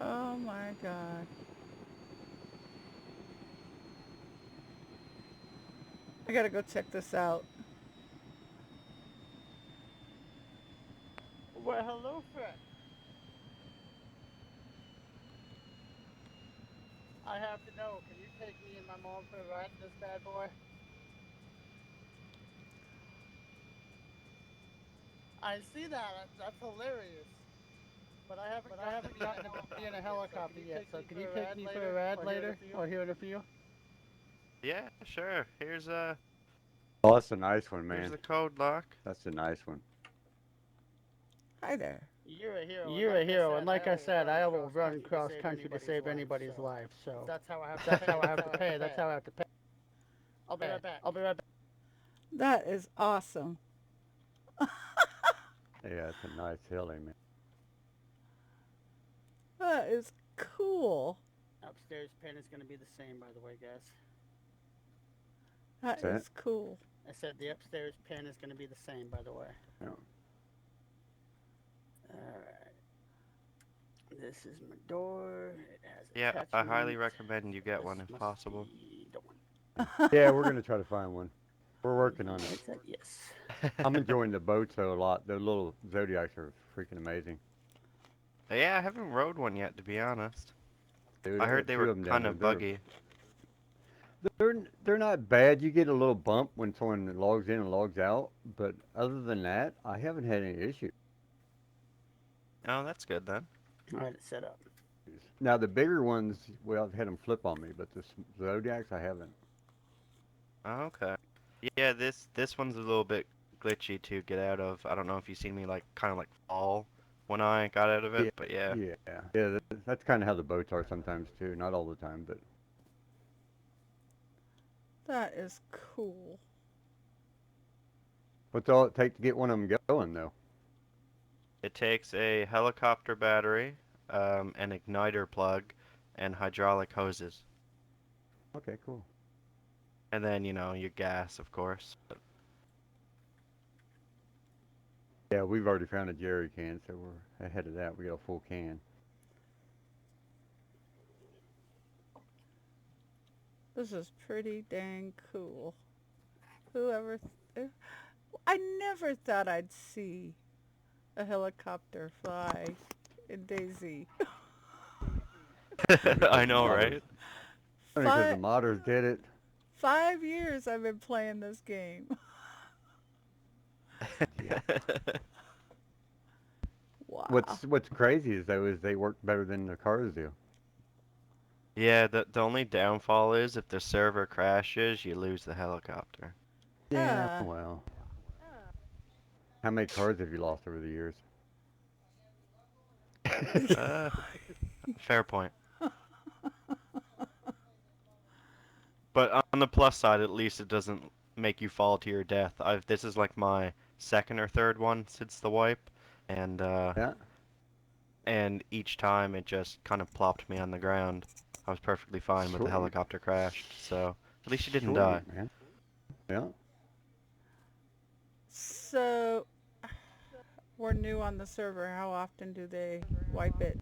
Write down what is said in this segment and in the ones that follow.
Oh my god. I gotta go check this out. Well, hello, friend. I have to know. Can you take me and my mom for a ride in this bad boy? I see that. That's hilarious. But I haven't gotten to be in a helicopter yet. So can you take me for a ride later, or here in a few? Yeah, sure. Oh, that's a nice one, Here's man. the code lock. That's a nice one. Hi there. You're a hero, and like I said, I will run cross country to save anybody's life. So if that's how I have to pay, that's how I have to pay. That's how I have to pay. I'll be right back. I'll be right back. That is awesome. Yeah, it's a nice heli, man. That is cool. Upstairs pen is going to be the same, by the way, guys. That That's it. is cool. I said the upstairs pen is going to be the same, by the way. Yeah. All right. This is my door. It has Yeah, I highly attachment. recommend you get This one if must possible. be the one. Yeah, we're gonna try to find one. We're working on it. I said yes. I'm enjoying the boats though a lot. The little Zodiacs are freaking amazing. Yeah, I haven't rode one yet, to be honest. Dude, I I heard got they two were of them down kind there. of buggy. They're not bad. You get a little bump when someone logs in and logs out, but other than that, I haven't had any issues. Oh, that's good then. All right, it's set up. Now the bigger ones, well, I've had them flip on me, but the Zodiacs I haven't. Oh, okay. Yeah, this one's a little bit glitchy to get out of. I don't know if you seen me like kind of like fall when I got out of it, Yeah, but yeah. yeah, yeah. That's kind of how the boats are sometimes too. Not all the time, but That is cool. what's all it take to get one of them going though? It takes a helicopter battery, an igniter plug, and hydraulic hoses. Okay, cool. And then, your gas, of course. But Yeah, we've already found a jerry can, so we're ahead of that. We got a full can. This is pretty dang cool. Whoever. I never thought I'd see a helicopter fly in Daisy. Because I the know, modders, right? only because the Five, modders did it. 5 years I've been playing this game. Yeah. Wow. What's crazy is though is they work better than the cars do. Yeah, the only downfall is if the server crashes, you lose the helicopter. Yeah, Ah. well, how many cars have you lost over the years? Uh, Fair point. But on the plus side, at least it doesn't make you fall to your death. This is like my second or third one since the wipe, and uh, Yeah, and each time it just kind of plopped me on the ground. I was perfectly fine, but the sweet, helicopter crashed, so at least you didn't die. sweet man. Yeah. So, we're new on the server. How often do they wipe it?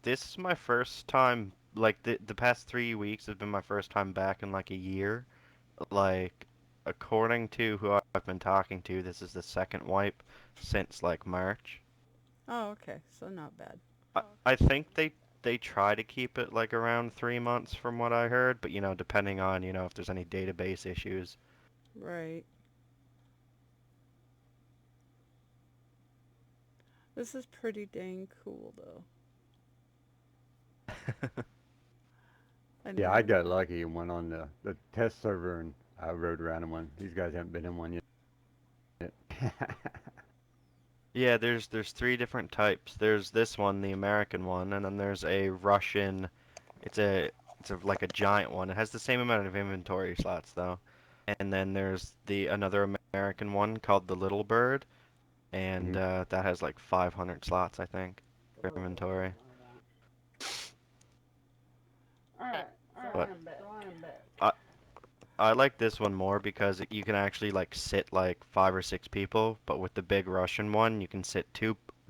This is my first time. Like the past 3 weeks have been my first time back in like a year. Like, according to who I've been talking to, this is the second wipe since like March. Oh, okay. So not bad. I think they try to keep it like around 3 months from what I heard, but depending on if there's any database issues. Right. This is pretty dang cool, though. I Yeah, I never. got lucky and went on the test server and I rode around in one. These guys haven't been in one yet. Yeah, there's three different types. There's this one, the American one, and then there's a Russian. It's like a giant one. It has the same amount of inventory slots though. And then there's the another American one called the Little Bird, and Mhm. that has like 500 slots, I think, for inventory. All right, so I But am back. I I like this one more because you can actually like sit like 5 or 6 people, but with the big Russian one, you can sit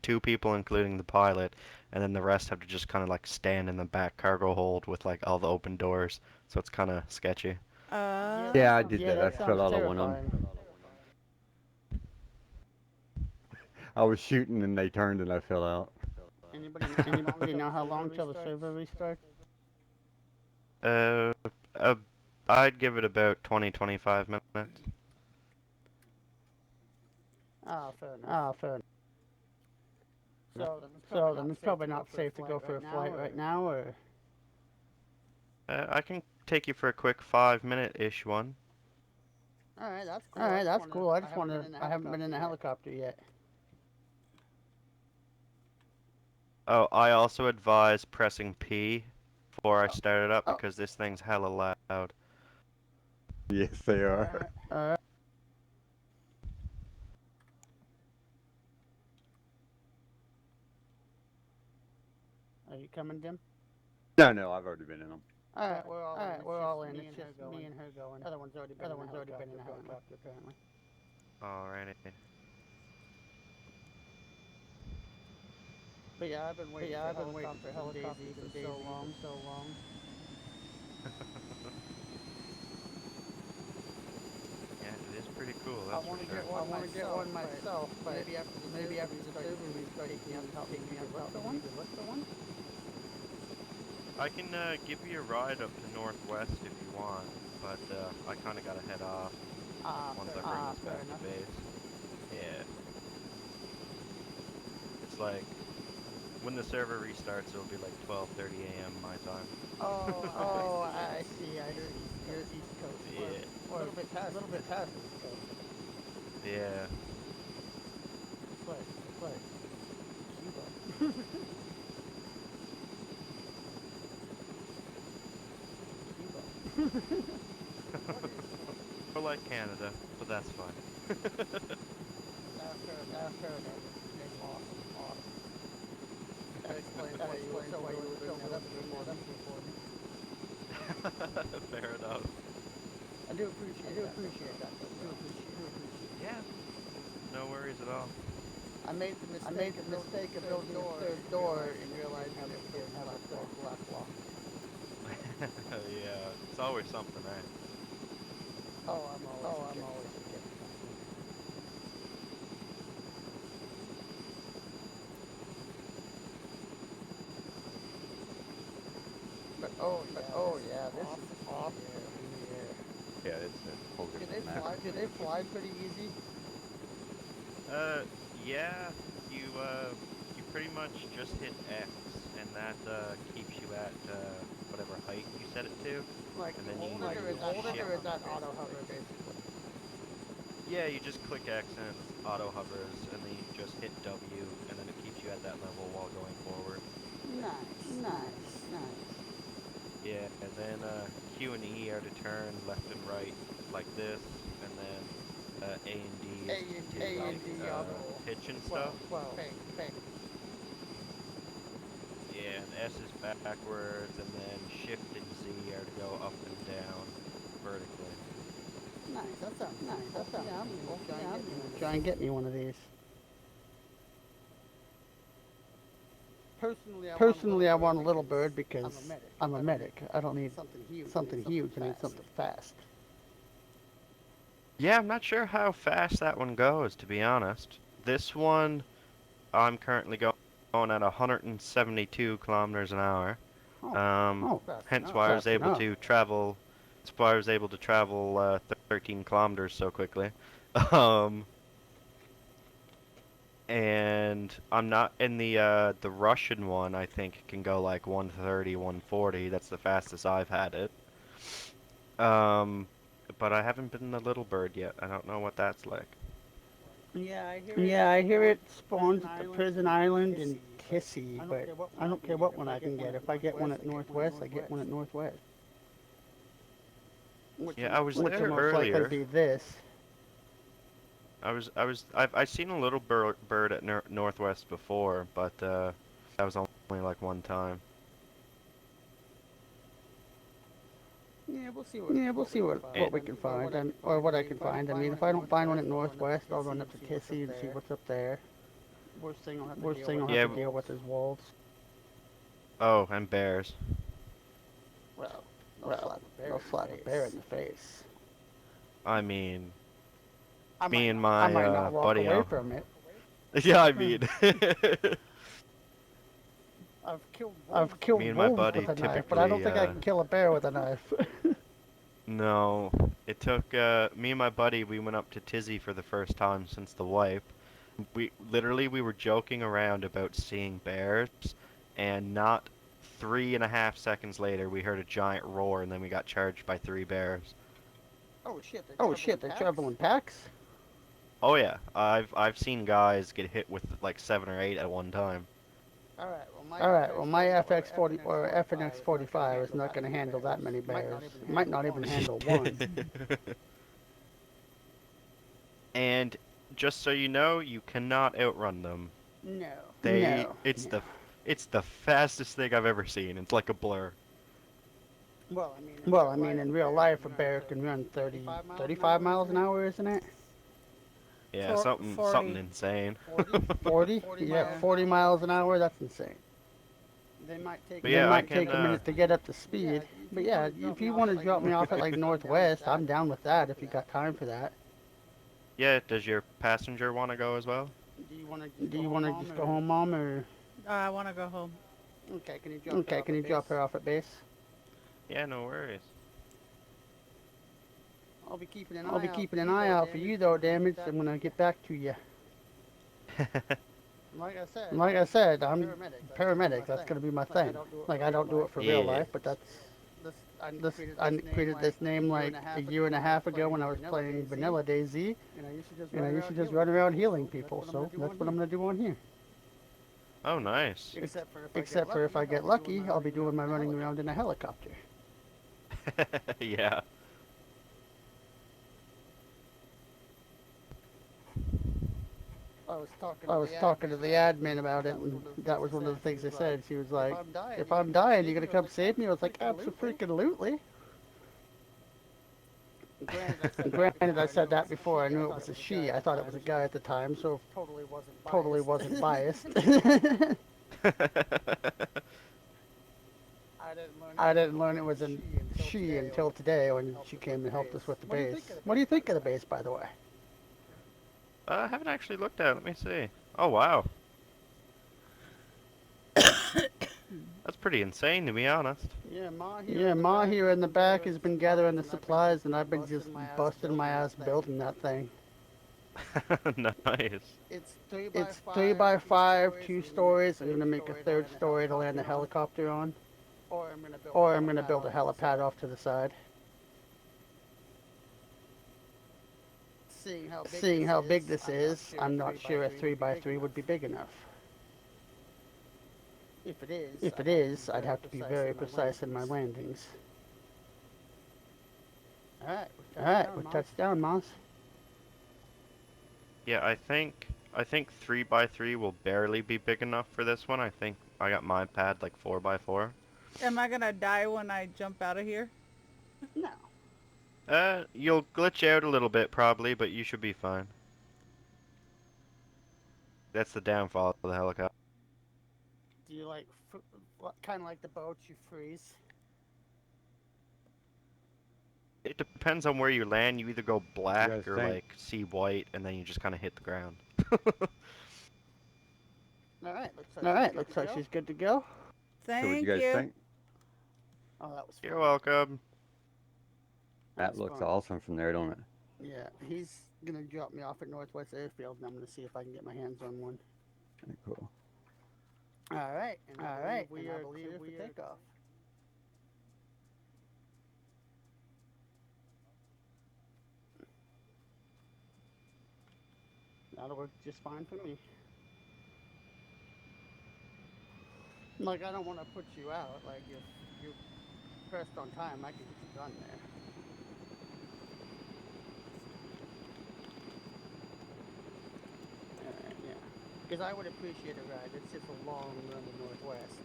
two people, including the pilot, and then the rest have to just kind of like stand in the back cargo hold with like all the open doors. So it's kind of sketchy. Yeah, I Oh. did Yeah, that. I that fell sounds out of one of them. terrifying. I was shooting and they turned and I fell out. Anybody know how long till the server restarts? Uh, uh I'd give it about 20-25 minutes. Ah, fair enough. Ah, fair enough. So then it's probably not safe to go for a flight right now, or? I can take you for a quick 5-minute-ish one. All right, that's cool. I just wanted. I haven't been in a helicopter yet. Oh, I also advise pressing P before I Oh, start it up oh. because this thing's hella loud. Yes, they are. All right. Are you coming, Jim? No, no, I've already been in them. All right, we're all in. It's just me and her going. Other one's already been in a helicopter apparently. Alrighty. But yeah, I've been waiting for helicopters and Daisy for so long. Yeah, it is pretty cool, I that's for want to sure. get one myself, but maybe after the server restarts, take me out to look for one. I can give you a ride up to Northwest if you want, but I kind of gotta head off once I bring this Fair back to enough. base. Yeah. It's like when the server restarts, it'll be like 12:30 a.m. my time. Oh, I see. You're East Coast, Yeah. or a little bit past East Coast. Yeah. It's like Cuba. Cuba. Or like Canada, but that's fine. After awesome. That explains why you were so willing to bring that up before me. Fair enough. I do appreciate that. Yeah. No worries at all. I made the mistake of building a third door and realizing that we didn't have a third black lock. Yeah, it's always something, eh? Oh, I'm always forgetting something. But oh yeah, this is awesome in the air. Yeah, it's a whole different map. Do they fly pretty easy? Uh, yeah, you pretty much just hit X, and that keeps you at whatever height you set it to, Like and then you hold it or shift. is that auto hover basically? Yeah, you just click X and it auto hovers, and then you just hit W, and then it keeps you at that level while going forward. Nice. Yeah, and then Q and E are to turn left and right like this, and then A and D is to do like pitch and stuff. Well, bang. Yeah, and S is backwards, and then Shift and Z are to go up and down vertically. Nice. That sounds nice. Yeah, I'm gonna try and get me one of these. Personally, I want a little bird because I'm a medic. I don't need something huge. I need something fast. Yeah, I'm not sure how fast that one goes, to be honest. This one, I'm currently going at 172 kilometers an hour. Hence why I was able to travel. That's why I was able to travel 13 kilometers so quickly. Um, and I'm not in the Russian one. I think can go like 130, 140. That's the fastest I've had it. Um, but I haven't been in the Little Bird yet. I don't know what that's like. Yeah, I hear it spawns at the prison island in Tissy, but I don't care what one I can get. If I get one at Northwest, I get one at Northwest. Yeah, I was Which there will most likely earlier. be this. I've seen a little bird at Northwest before, but that was only like one time. Yeah, we'll see what we can find, or what I can find. I mean, if I don't find one at Northwest, I'll run up to Tissy and see what's up there. Worst thing I'll Yeah. have to deal with is wolves. Oh, and bears. Well, they'll slap a bear in the face. I mean, I me might and not. I my might not walk buddy. away from it. Yeah, I mean. I've killed Me and my wolves buddy with a knife, but I don't typically. think I can kill a bear with a knife. No, it took me and my buddy. We went up to Tizzy for the first time since the wipe. We were joking around about seeing bears, and not 3.5 seconds later, we heard a giant roar, and then we got charged by 3 bears. Oh shit, they travel in packs? Oh yeah, I've seen guys get hit with like 7 or 8 at one time. Alright, well my FX40 or FNX 45 is not going to handle that many bears. It might not even handle one. And just so you know, you cannot outrun them. No. It's the fastest thing I've ever seen. It's like a blur. Well, I mean, in real life, a bear can run 35 miles an hour, isn't it? Yeah, For- something 40. insane. 40? Yeah, 40 miles an hour, that's insane. But They yeah, I might can. take a minute to get up to speed. But yeah, if you want to drop me off at like Northwest, I'm down with that if you got time for that. Yeah, does your passenger want to go as well? Do you want to just go home, Mom, or... I want to go home. Okay, can you drop her off at base? Yeah, no worries. I'll be keeping an eye out for you, though, Damage, and when I get back to you. Like I said, I'm paramedic. That's gonna be my thing. Like I don't do it for real Yeah. life, but I created this name like a year and a half ago when I was playing Vanilla DayZ, and I used to just run around healing people. So that's what I'm gonna do on here. Oh, nice. Except for if I get lucky, I'll be doing my running around in a helicopter. Yeah. I was talking to the admin about it, and that was one of the things they said. She was like, "If I'm dying, you gonna come save me?" I was like, "Absolutely." Granted, I said that before I knew it was a she. I thought it was a guy at the time, so totally wasn't biased. I didn't learn it was a she until today when she came and helped us with the base. What do you think of the base, by the way? I haven't actually looked at it. Let me see. Oh, wow. That's pretty insane, to be honest. Yeah, Ma here in the back has been gathering the supplies, and I've been just busting my ass building that thing. Nice. It's 3x5, 2 stories. I'm gonna make a third story to land a helicopter on, or I'm gonna build a helipad off to the side. Seeing how big this is, I'm not sure a 3x3 would be big enough. If it is, I'd have to be very precise in my landings. Alright, we're touched down, Moss. Yeah, I think 3x3 will barely be big enough for this one. I think I got my pad like 4x4. Am I going to die when I jump out of here? No. You'll glitch out a little bit probably, but you should be fine. That's the downfall of the helicopter. Do you like, kind of like the boats, you freeze? It depends on where you land. You either go black guys or think? like see white, and then you just kind of hit the ground. Alright, looks like she's good to go. So what Thank you guys think? Oh, that was fun. You're welcome. That looks awesome from there, don't it? Yeah, he's gonna drop me off at Northwest Airfield, and I'm gonna see if I can get my hands on one. Kinda cool. Alright, we are clear for takeoff. That'll work just fine for me. Like, I don't want to put you out. Like, if you're pressed on time, I can get you done there. Alright, yeah. Because I would appreciate a ride. It's just a long run to Northwest.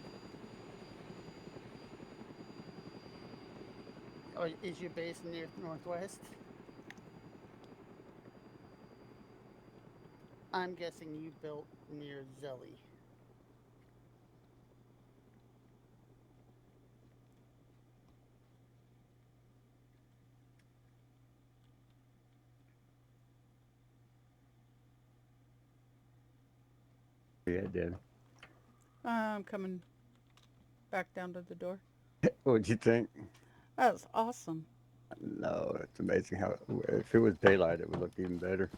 Oh, is your base near Northwest? I'm guessing you built near Zelly. Yeah, it did. I'm coming back down to the door. What'd you think? That was awesome. No, it's amazing how if it was daylight, it would look even better.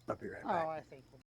I'll be right Oh, back. I think we'll